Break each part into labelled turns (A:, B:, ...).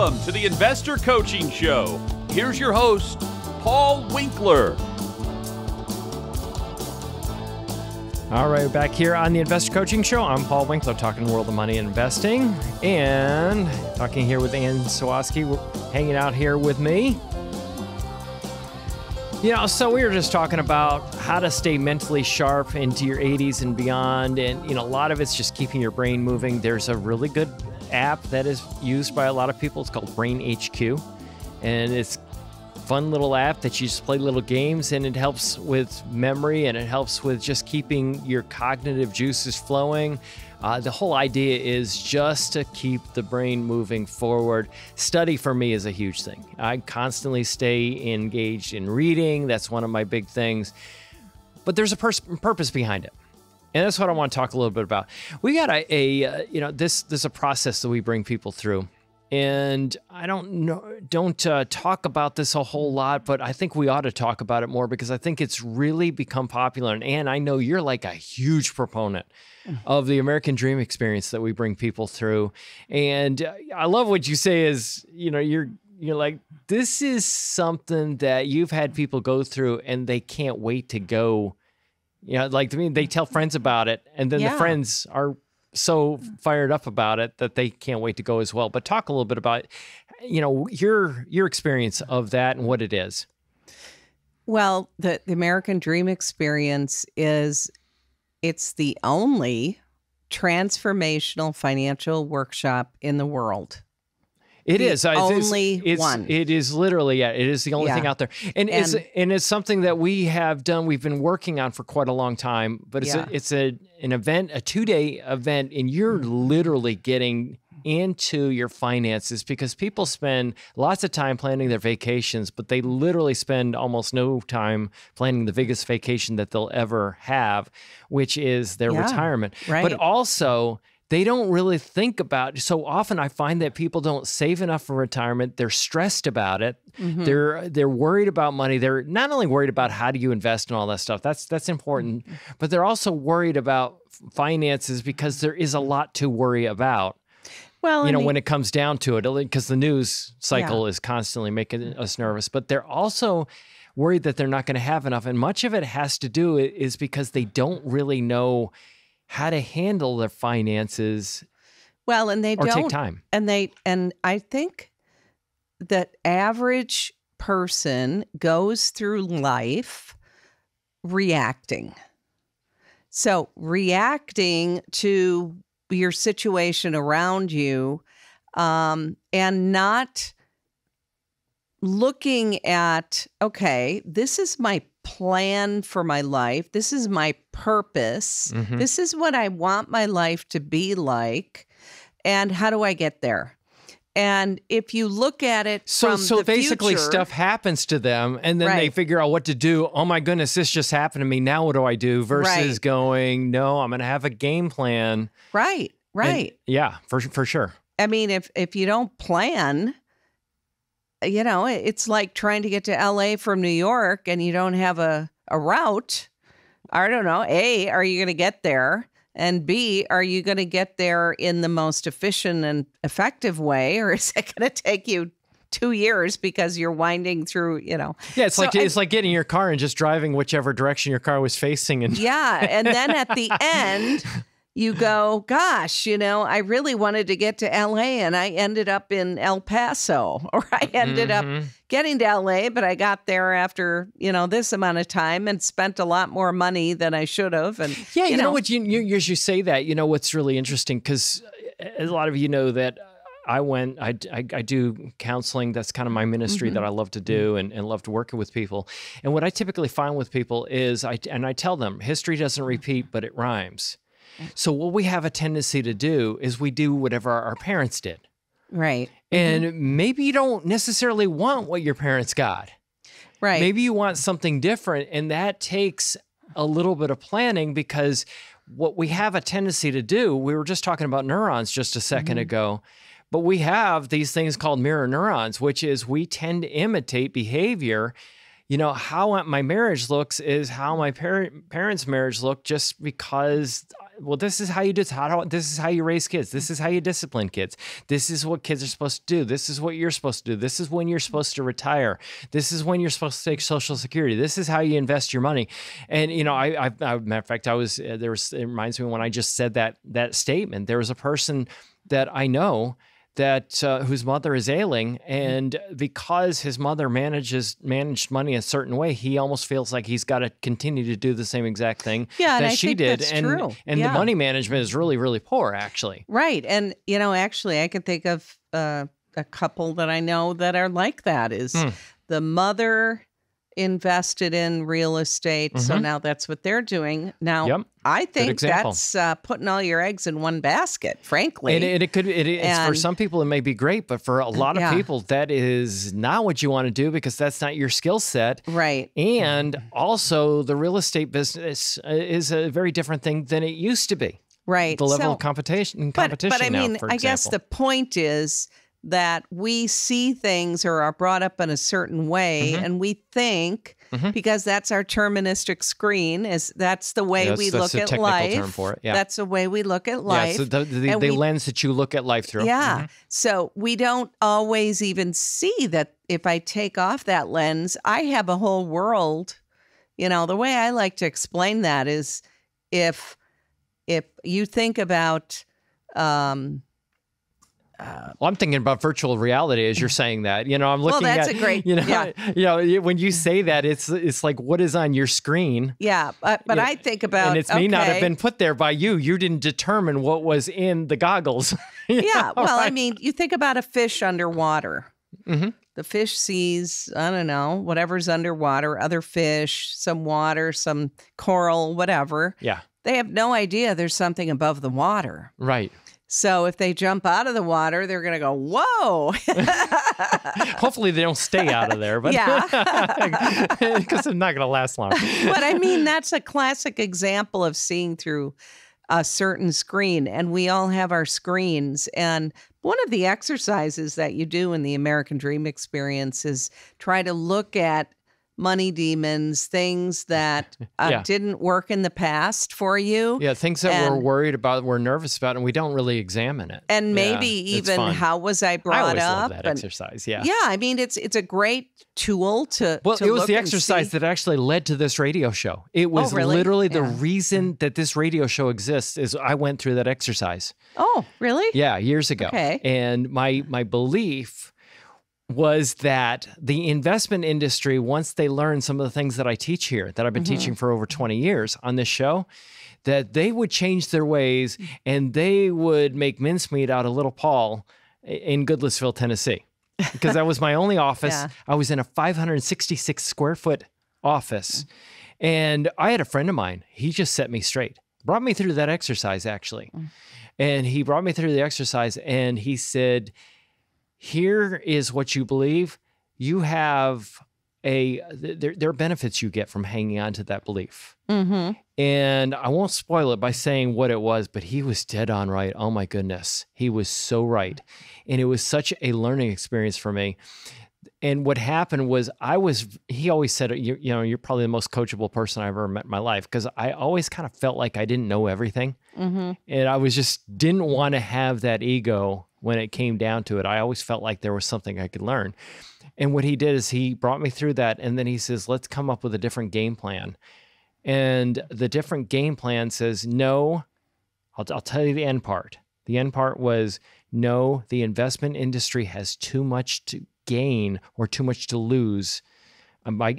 A: Welcome to the Investor Coaching Show. Here's your host, Paul Winkler.
B: All right, back here on the Investor Coaching Show. I'm Paul Winkler, talking world of money and investing, and talking here with Ann Sawaski, hanging out here with me. You know, so we were just talking about how to stay mentally sharp into your 80s and beyond, and a lot of it's just keeping your brain moving. There's a really good app that is used by a lot of people. It's called Brain HQ, and it's a fun little app that you just play little games, and it helps with memory, and it helps with just keeping your cognitive juices flowing. The whole idea is just to keep the brain moving forward. Study for me is a huge thing. I constantly stay engaged in reading. That's one of my big things. But there's a purpose behind it. And that's what I want to talk a little bit about. We got this is a process that we bring people through. And I don't talk about this a whole lot, but I think we ought to talk about it more because I think it's really become popular. And I know you're like a huge proponent of the American Dream experience that we bring people through. And I love what you say is, you're like, this is something that you've had people go through and they can't wait to go. They tell friends about it, and then the friends are so fired up about it that they can't wait to go as well. But talk a little bit about, your experience of that and what it is.
C: Well, the American Dream experience it's the only transformational financial workshop in the world.
B: It is
C: only one.
B: It is literally, it is the only thing out there. And it's something that we have done, we've been working on for quite a long time, but it's an event, a 2-day event, and you're literally getting into your finances because people spend lots of time planning their vacations, but they literally spend almost no time planning the biggest vacation that they'll ever have, which is their retirement.
C: Right.
B: But also, they don't really think about it. So often I find that people don't save enough for retirement. They're stressed about it. Mm-hmm. They're worried about money. They're not only worried about how do you invest and all that stuff. That's important. Mm-hmm. But they're also worried about finances because there is a lot to worry about. Well, when it comes down to it, because the news cycle is constantly making us nervous. But they're also worried that they're not going to have enough. And much of it has to do is because they don't really know how to handle their finances. Well, and they don't take time.
C: And I think that average person goes through life reacting. So reacting to your situation around you, and not looking at, okay, this is my plan for my life. This is my purpose. Mm-hmm. This is what I want my life to be like. And how do I get there? And if you look at it from the
B: basically
C: future,
B: stuff happens to them and then they figure out what to do. Oh my goodness, this just happened to me. Now what do I do? Versus going, no, I'm going to have a game plan.
C: Right.
B: And, for sure.
C: I mean, if you don't plan, it's like trying to get to LA from New York and you don't have a route. I don't know. A, are you going to get there? And B, are you going to get there in the most efficient and effective way? Or is it going to take you 2 years because you're winding through, Yeah,
B: it's like getting in your car and just driving whichever direction your car was facing. And
C: and then at the end, you go, gosh, I really wanted to get to LA and I ended up in El Paso, or I ended up getting to LA, but I got there after, this amount of time and spent a lot more money than I should have. And
B: you know what, you say that, what's really interesting, because a lot of you know that I do counseling. That's kind of my ministry that I love to do and love to work with people. And what I typically find with people is, I tell them, history doesn't repeat, but it rhymes. So what we have a tendency to do is we do whatever our parents did.
C: Right.
B: And maybe you don't necessarily want what your parents got.
C: Right.
B: Maybe you want something different, and that takes a little bit of planning, because what we have a tendency to do, we were just talking about neurons just a second ago, but we have these things called mirror neurons, which is we tend to imitate behavior. How my marriage looks is how my parents' marriage looked, just because well, this is how you do this is how you raise kids. This is how you discipline kids. This is what kids are supposed to do. This is what you're supposed to do. This is when you're supposed to retire. This is when you're supposed to take Social Security. This is how you invest your money. And, matter of fact, it reminds me when I just said that statement, there was a person that I know that whose mother is ailing, and because his mother managed money a certain way, he almost feels like he's got to continue to do the same exact thing that she did.
C: That's true.
B: And the money management is really, really poor, actually.
C: Right. And, actually, I can think of a couple that I know that are like that. Is the mother invested in real estate, so now that's what they're doing. Now, I think that's putting all your eggs in one basket, frankly.
B: And it's for some people it may be great, but for a lot of people that is not what you want to do because that's not your skill set.
C: Right.
B: And also the real estate business is a very different thing than it used to be.
C: Right.
B: The level of competition
C: but I mean,
B: now, for
C: I guess the point is that we see things or are brought up in a certain way, and we think because that's our deterministic screen, that's the way we look at life. Term for it. Yeah. That's the way we look at life.
B: Yeah, so the lens that you look at life through.
C: Yeah. So we don't always even see that if I take off that lens, I have a whole world. The way I like to explain that is if you think about
B: well, I'm thinking about virtual reality as you're saying that. I'm looking
C: that's
B: at.
C: A great.
B: When you say that, it's like what is on your screen.
C: Yeah, but I think about,
B: and it may not have been put there by you. You didn't determine what was in the goggles.
C: Well, right? I mean, you think about a fish underwater. The fish sees, I don't know, whatever's underwater, other fish, some water, some coral, whatever.
B: Yeah,
C: they have no idea there's something above the water.
B: Right.
C: So if they jump out of the water, they're going to go, whoa.
B: Hopefully they don't stay out of there, but because it's not going to last long.
C: But I mean, that's a classic example of seeing through a certain screen, and we all have our screens. And one of the exercises that you do in the American Dream Experience is try to look at money demons, things that didn't work in the past for you.
B: Yeah, things that we're worried about, we're nervous about, and we don't really examine it.
C: And maybe even how was I brought
B: up? I always
C: up?
B: love that exercise, yeah.
C: Yeah, I mean, it's a great tool to
B: Well, it was
C: look
B: the exercise that actually led to this radio show. It was literally the reason that this radio show exists is I went through that exercise.
C: Oh, really?
B: Yeah, years ago.
C: Okay.
B: And my belief was that the investment industry, once they learn some of the things that I teach here, that I've been teaching for over 20 years on this show, that they would change their ways and they would make mincemeat out of little Paul in Goodlettsville, Tennessee. Because that was my only office.
C: Yeah.
B: I was in a 566 square foot office. And I had a friend of mine. He just set me straight. Brought me through that exercise, actually. And he brought me through the exercise and he said, here is what you believe. You have there are benefits you get from hanging on to that belief. And I won't spoil it by saying what it was, but he was dead on right. Oh my goodness. He was so right. And it was such a learning experience for me. And what happened was he always said, you're probably the most coachable person I've ever met in my life, because I always kind of felt like I didn't know everything. And I didn't want to have that ego when it came down to it. I always felt like there was something I could learn. And what he did is he brought me through that. And then he says, let's come up with a different game plan. And the different game plan says, no, I'll tell you the end part. The end part was, no, the investment industry has too much to gain or too much to lose. By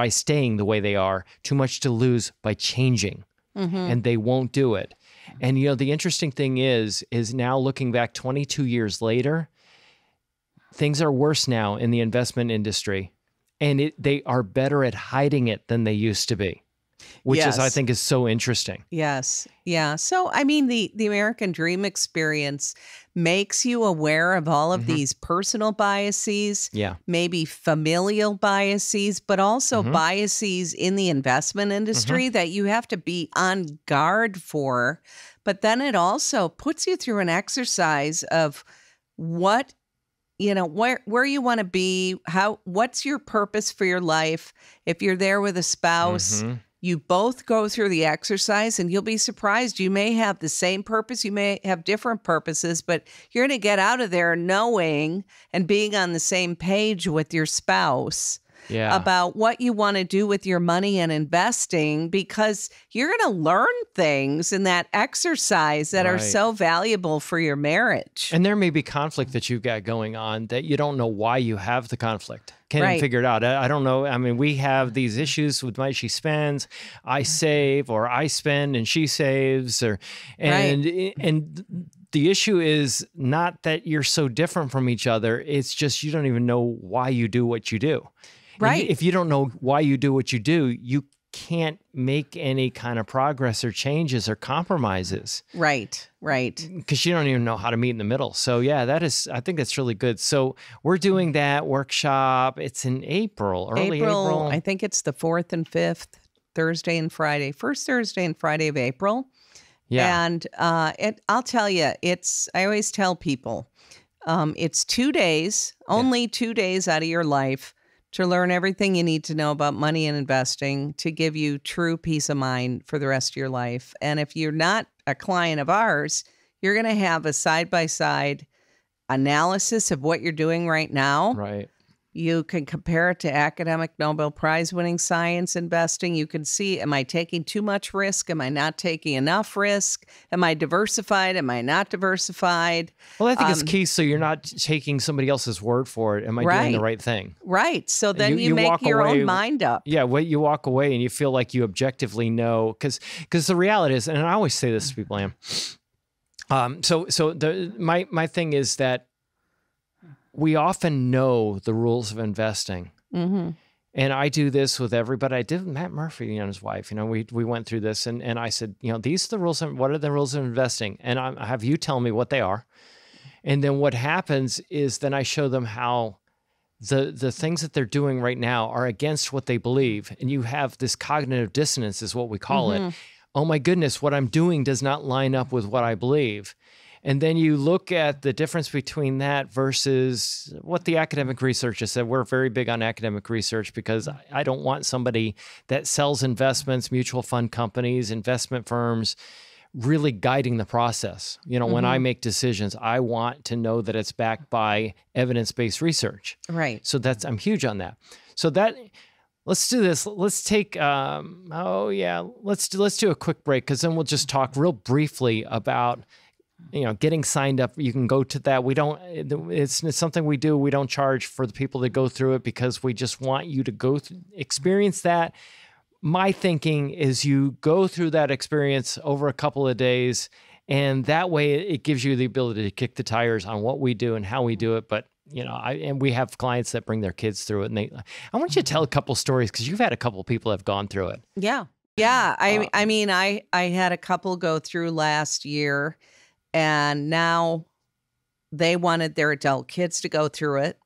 B: staying the way they are, too much to lose by changing. And they won't do it. And, the interesting thing is now looking back 22 years later, things are worse now in the investment industry, and they are better at hiding it than they used to be, which I think is so interesting.
C: Yes. Yeah. So, I mean, the American Dream Experience makes you aware of all of these personal biases, maybe familial biases, but also biases in the investment industry that you have to be on guard for. But then it also puts you through an exercise of what, where you want to be, what's your purpose for your life. If you're there with a spouse, You both go through the exercise and you'll be surprised. You may have the same purpose. You may have different purposes, but you're going to get out of there knowing and being on the same page with your spouse about what you want to do with your money and investing, because you're going to learn things in that exercise that are so valuable for your marriage.
B: And there may be conflict that you've got going on that you don't know why you have the conflict. Can't even figure it out. I don't know. I mean, we have these issues with money. She spends, I save, or I spend and she saves, and the issue is not that you're so different from each other. It's just you don't even know why you do what you do.
C: Right.
B: And if you don't know why you do what you do, you can't make any kind of progress or changes or compromises.
C: Right.
B: Because you don't even know how to meet in the middle. So yeah, I think that's really good. So we're doing that workshop. It's in early April.
C: I think it's the 4th and 5th, Thursday and Friday, first Thursday and Friday of April. Yeah. And I'll tell you, I always tell people, it's 2 days, only 2 days out of your life to learn everything you need to know about money and investing to give you true peace of mind for the rest of your life. And if you're not a client of ours, you're going to have a side-by-side analysis of what you're doing right now.
B: Right.
C: You can compare it to academic Nobel Prize winning science investing. You can see, am I taking too much risk? Am I not taking enough risk? Am I diversified? Am I not diversified?
B: Well, I think it's key so you're not taking somebody else's word for it. Am I doing the right thing?
C: Right. So then you make your own mind up.
B: Yeah, you walk away and you feel like you objectively know. Because the reality is, and I always say this to people, my thing is that we often know the rules of investing. Mm-hmm. And I do this with everybody. I did with Matt Murphy and his wife. We went through this and I said, these are the rules. What are the rules of investing? And I have you tell me what they are. And then what happens is then I show them how the things that they're doing right now are against what they believe. And you have this cognitive dissonance is what we call it. Oh my goodness, what I'm doing does not line up with what I believe. And then you look at the difference between that versus what the academic research has said. We're very big on academic research because I don't want somebody that sells investments, mutual fund companies, investment firms, really guiding the process. When I make decisions, I want to know that it's backed by evidence-based research.
C: Right.
B: So I'm huge on that. So let's do this. Let's take, let's do a quick break because then we'll just talk real briefly about getting signed up. You can go to that. It's something we do. We don't charge for the people that go through it because we just want you to experience that. My thinking is you go through that experience over a couple of days, and that way it gives you the ability to kick the tires on what we do and how we do it. But and we have clients that bring their kids through it, and I want you to tell a couple stories because you've had a couple people that have gone through it.
C: Yeah. I mean, I had a couple go through last year. And now they wanted their adult kids to go through it.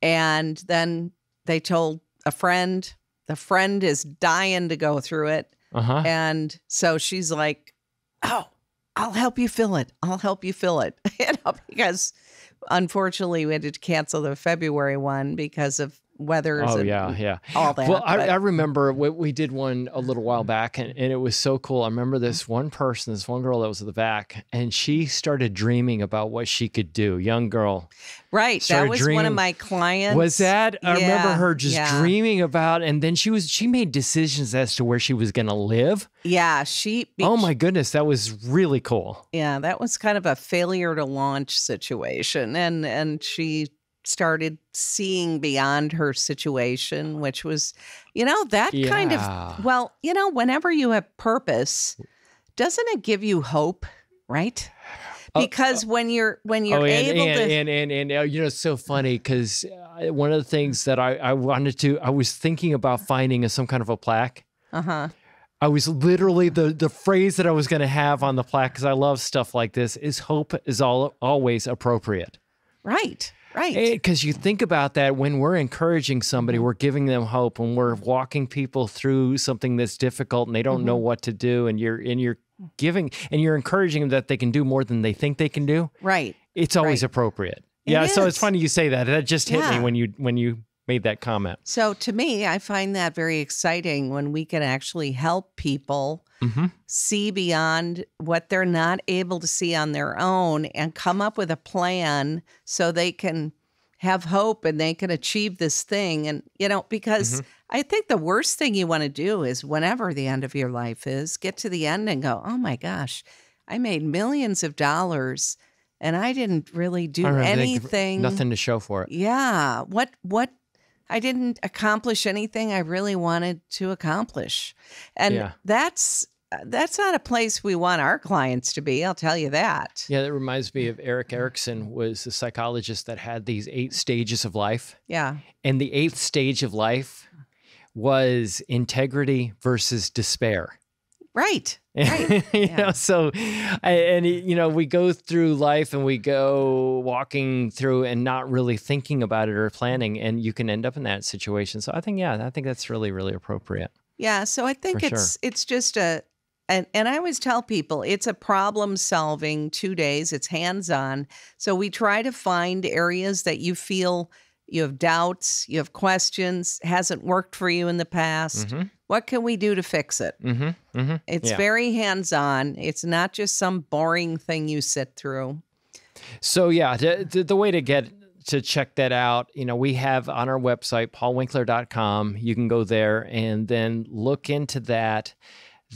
C: And then they told a friend, the friend is dying to go through it. And so she's like, oh, I'll help you fill it. I'll help you fill it. Because unfortunately we had to cancel the February one because of weathers all that.
B: Well, I remember we did one a little while back and it was so cool. I remember this one girl that was at the back and she started dreaming about what she could do. Young girl.
C: Right. That was one of my clients.
B: Was that? I remember her just dreaming about, and then she made decisions as to where she was going to live.
C: Yeah.
B: Oh my goodness. That was really cool.
C: Yeah. That was kind of a failure to launch situation. And she started seeing beyond her situation, which was, kind of, whenever you have purpose, doesn't it give you hope, right? Because when you're able to,
B: it's so funny because one of the things that I was thinking about finding some kind of a plaque. I was literally the phrase that I was going to have on the plaque, because I love stuff like this, is hope is always appropriate.
C: Right.
B: Because you think about that when we're encouraging somebody, we're giving them hope, when we're walking people through something that's difficult and they don't know what to do, and you're giving and you're encouraging them that they can do more than they think they can do.
C: Right.
B: It's always appropriate. So it's funny you say that. That just hit me when you made that comment.
C: So to me, I find that very exciting when we can actually help people see beyond what they're not able to see on their own and come up with a plan so they can have hope and they can achieve this thing. And, because I think the worst thing you want to do is whenever the end of your life is, get to the end and go, oh my gosh, I made millions of dollars and I didn't really do anything.
B: Nothing to show for it.
C: Yeah. What I didn't accomplish anything I really wanted to accomplish. And that's not a place we want our clients to be. I'll tell you that.
B: Yeah, that reminds me of Eric Erickson, was the psychologist that had these 8 stages of life.
C: Yeah.
B: And the 8th stage of life was integrity versus despair.
C: Right.
B: Right. We go through life and we go walking through and not really thinking about it or planning, and you can end up in that situation. So I think that's really, really appropriate.
C: Yeah. So I think it's just and I always tell people it's a problem solving 2 days. It's hands-on. So we try to find areas that you feel you have doubts, you have questions, hasn't worked for you in the past. What can we do to fix it? It's very hands-on. It's not just some boring thing you sit through.
B: So the way to check that out, we have on our website, paulwinkler.com. You can go there and then look into that.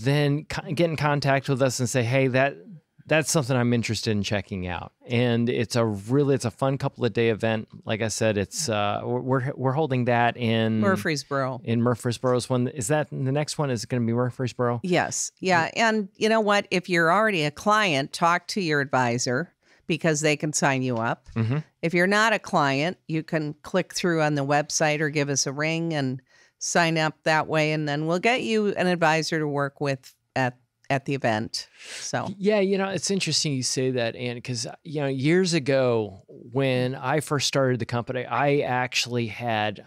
B: Then get in contact with us and say, hey, that's something I'm interested in checking out. And it's a fun couple of day event. Like I said, it's we're holding that in
C: Murfreesboro.
B: In Murfreesboro's one. Is that the next one? Is it going to be Murfreesboro?
C: Yes. Yeah. And you know what? If you're already a client, talk to your advisor because they can sign you up. If you're not a client, you can click through on the website or give us a ring and sign up that way, and then we'll get you an advisor to work with at the event. So
B: it's interesting you say that, Ann, because years ago when I first started the company, I actually had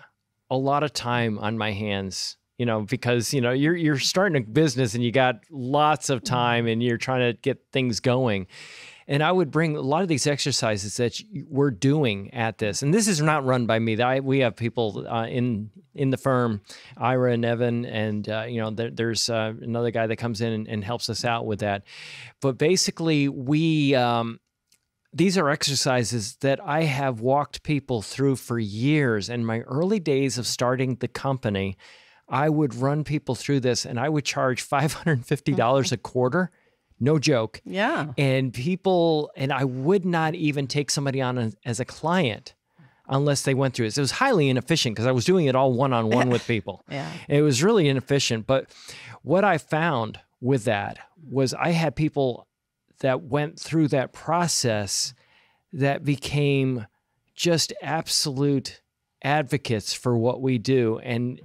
B: a lot of time on my hands. Because you're starting a business and you got lots of time and you're trying to get things going. And I would bring a lot of these exercises that we're doing at this. And this is not run by me. We have people in the firm, Ira and Evan, and there's another guy that comes in and helps us out with that. But basically, these are exercises that I have walked people through for years. In my early days of starting the company, I would run people through this, and I would charge $550 a quarter. No joke.
C: Yeah.
B: And I would not even take somebody on as a client unless they went through this. It was highly inefficient because I was doing it all one-on-one with people.
C: Yeah.
B: It was really inefficient. But what I found with that was I had people that went through that process that became just absolute advocates for what we do and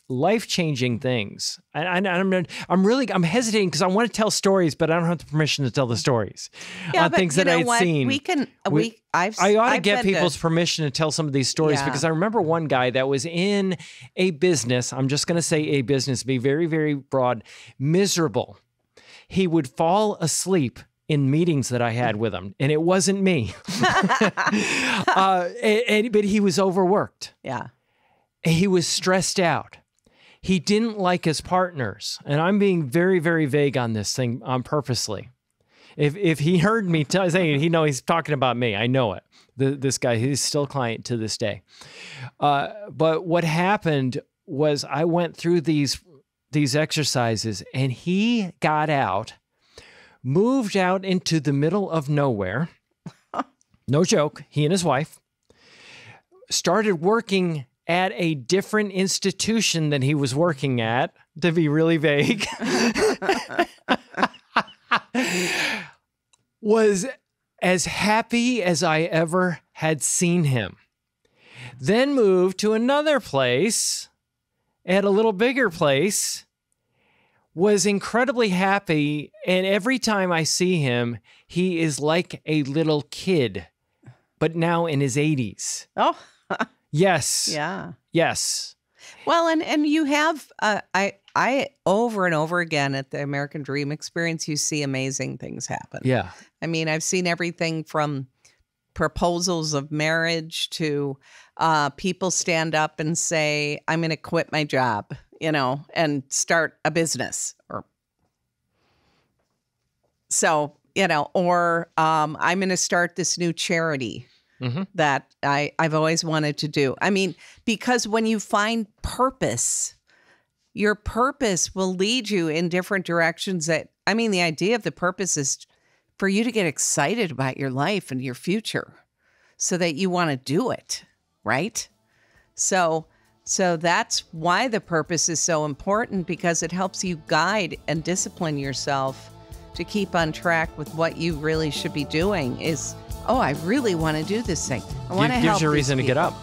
B: life-changing things. And I'm hesitating because I want to tell stories, but I don't have the permission to tell the stories on things that I had seen. I ought to get people's permission to tell some of these stories because I remember one guy that was in a business. I'm just going to say a business, be very, very broad, miserable. He would fall asleep in meetings that I had with him, and it wasn't me. But he was overworked.
C: Yeah.
B: He was stressed out. He didn't like his partners. And I'm being very, very vague on this thing purposely. If he heard me say, he's talking about me. I know it. This guy, he's still a client to this day. But what happened was I went through these exercises, and he got out, moved out into the middle of nowhere. No joke. He and his wife started working at a different institution than he was working at, to be really vague, was as happy as I ever had seen him. Then moved to another place, at a little bigger place, was incredibly happy, and every time I see him, he is like a little kid, but now in his 80s.
C: Oh,
B: yes.
C: Yeah.
B: Yes.
C: Well, and you have, I over and over again at the American Dream Experience, you see amazing things happen.
B: Yeah.
C: I mean, I've seen everything from proposals of marriage to people stand up and say, I'm going to quit my job, and start a business. Or I'm going to start this new charity that I've always wanted to do. I mean, because when you find purpose, your purpose will lead you in different directions the idea of the purpose is for you to get excited about your life and your future so that you want to do it, right? So that's why the purpose is so important, because it helps you guide and discipline yourself to keep on track with what you really should be doing is, I really want to do this thing. I want to help.
B: Gives you a reason to
C: people.
B: get up.